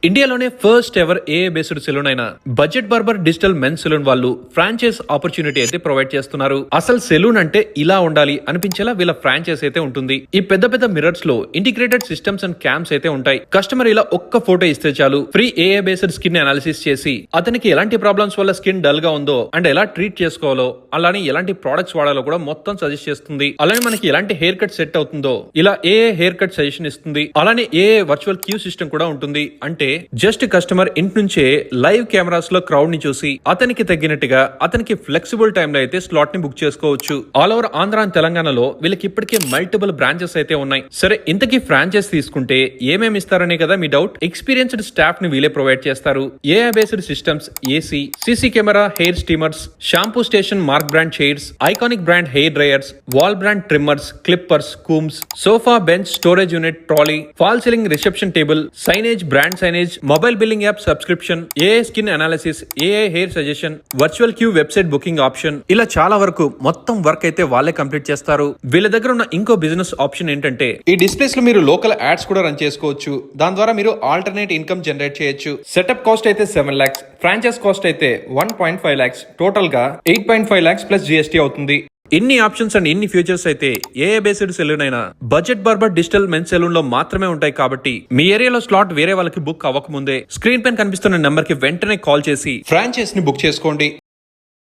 ఇండియాలోనే first ever AI based salon అయిన Budget Barber digital men's salon వాళ్ళు franchise opportunity అయితే ప్రొవైడ్ చేస్తున్నారు. అసలు సెలూన్ అంటే ఇలా ఉండాలి అనిపించేలా వీళ్ళ ఫ్రాంచైజ్ అయితే ఉంటుంది. ఈ పెద్ద పెద్ద మిర్రర్స్ లో ఇంటిగ్రేటెడ్ సిస్టమ్స్ అండ్ క్యామ్స్ అయితే ఉంటాయి. కస్టమర్ ఇలా ఒక్క ఫోటో ఇస్తే చాలు ఫ్రీ ఏఏ బేస్డ్ స్కిన్ అనాలిసిస్ చేసి అతనికి ఎలాంటి ప్రాబ్లమ్స్ వల్ల స్కిన్ డల్ గా ఉందో అండ్ ఎలా ట్రీట్ చేసుకోవాలో అలానే ఎలాంటి ప్రొడక్ట్స్ వాడాలో కూడా మొత్తం సజెస్ట్ చేస్తుంది. అలానే మనకి ఎలాంటి హెయిర్ కట్ సెట్ అవుతుందో ఇలా ఏఏ హెయిర్ కట్ సజెషన్ ఇస్తుంది. అలానే ఏఏ వర్చువల్ క్యూ సిస్టమ్ కూడా ఉంటుంది. అంటే జస్ట్ కస్టమర్ ఇంటి నుంచే లైవ్ కెమెరాస్ లో క్రౌడ్ ని చూసి అతనికి తగ్గినట్టుగా అతనికి ఫ్లెక్సిబుల్ టైమ్ లో అయితే స్లాట్ ని బుక్ చేసుకోవచ్చు. ఆల్ ఓవర్ ఆంధ్ర అండ్ తెలంగాణలో వీళ్ళకి ఇప్పటికే మల్టిపుల్ బ్రాంచెస్ అయితే ఉన్నాయి. సరే, ఇంతకీ ఫ్రాంచైజ్ తీసుకుంటే ఏమేమి ఇస్తారనే కదా మీ డౌట్. ఎక్స్పీరియన్స్డ్ స్టాఫ్ ని వీలే ప్రొవైడ్ చేస్తారు. AI based systems, AC, CC camera, hair steamers, shampoo station, mark brand chairs, iconic brand hair dryers, wall brand trimmers, clippers, combs, sofa, bench, storage unit, trolley, fall ceiling, reception table, signage, brand signage, mobile billing app subscription, AI skin analysis, AI hair suggestion, virtual queue website booking option, ఇలా చాలా వరకు మొత్తం work అయితే వాళ్ళే complete చేస్తారు. వీళ్ళ దగ్గర ఉన్న ఇంకో బిజినెస్ ఆప్షన్ ఏంటంటే ఈ డిస్ప్లేస్ లో మీరు లోకల్ యాడ్స్ కూడా రన్ చేసుకోవచ్చు. దాని ద్వారా మీరు ఆల్టర్నేట్ ఇన్కమ్ జనరేట్ చేయొచ్చు. సెటప్ కాస్ట్ అయితే 7 lakhs, ఫ్రాంచైజ్ కాస్ట్ అయితే 1.5 lakhs, టోటల్ గా 8.5 lakhs ప్లస్ జిఎస్టీ అవుతుంది. ఇన్ని ఆప్షన్స్ అండ్ ఇన్ని ఫ్యూచర్స్ అయితే ఏఏ బేస్డ్ సెలూన్ అయినా Budget Barber digital men's salon లో మాత్రమే ఉంటాయి. కాబట్టి మీ ఏరియాలో స్లాట్ వేరే వాళ్ళకి బుక్ అవ్వకముందే స్క్రీన్ పైన కనిపిస్తున్న నెంబర్ కి వెంటనే కాల్ చేసి ఫ్రాంచైజ్ ని బుక్ చేసుకోండి.